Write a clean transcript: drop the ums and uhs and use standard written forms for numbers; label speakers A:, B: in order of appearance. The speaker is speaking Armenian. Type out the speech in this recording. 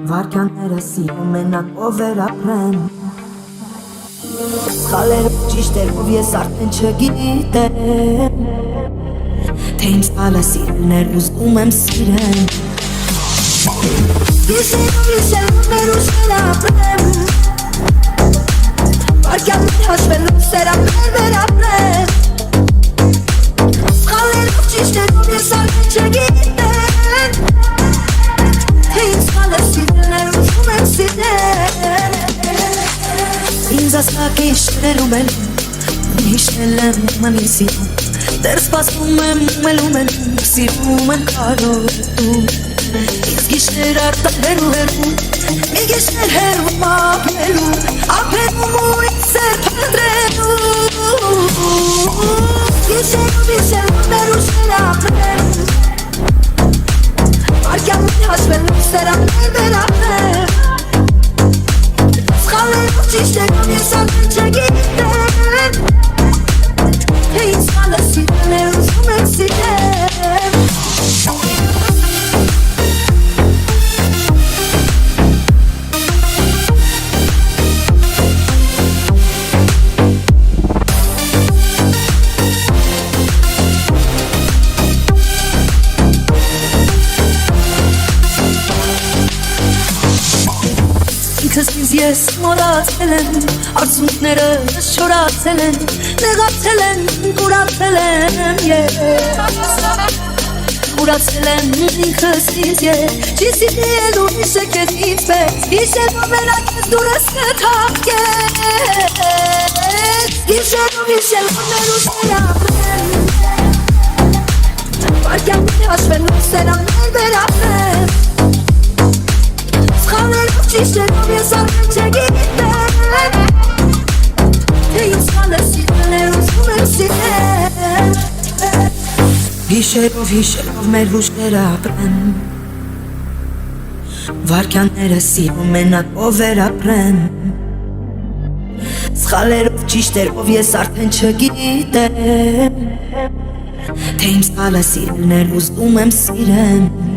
A: Վարքյանները սիրում մենակ ով էր ապրեն Սխալերը ճիշտեր ով ես արդեն չգիտեմ Թե իմ սխալը սիրելն էր ուզում եմ սիրեմ Գիշերում մեր ուշեր ապրեմ Վարքյաններ հաշվելով սերապներ վերապրեմ Սխալերով ճիշտեր ով ես արդեն չգիտեմ Թե իմ սխալը սիրելն էր ուզում եմ սիրեմ Ինձ ասկակ իշներում էլ Իշնել եմ մնի սիրում Դեր սպասում եմ մելում Սիրում եմ կարոտում Ինձ գիշներ արտահերու հերու Մի գիշներ հերու մապնելու Ապերում ու ինձ էր պնդրելու Գիշերում մեր ուշեր ապրեմ Վարքյաններ հաշվելով սերաններ վերապրեմ Սխալերով ճիշտերով ես արդեն չգիտեմ Թե ինձ սխալը սիրելն է ուզում եմ սիրեմ Ինքս ինձ ես մորացել եմ Արցունքներս չորացել են Նեղացել են, կուրացել եմ Կուրացել եմ ինքս ինձ Չի սիրել ու իշեք ես ինձ պես Իշելով մենակ ես դուրս կթակես Իշելով մեր ուշեր ապրեմ Վարքյաններ հաշվելով սերաններ վերապրեմ Սխալերով ճիշտերով ես արդեն չգիտեմ Թե ինձ սխալը սիրելն է ուզում եմ սիրեմ Հիշելով մեր ուշերը ապրեն Վարքյանները սիրում մենակ ով էր ապրեն Սխալերով ճիշտերով ես արդեն չգիտեմ Թե իմ սխալը սիրելն է ուզում եմ սիրեմ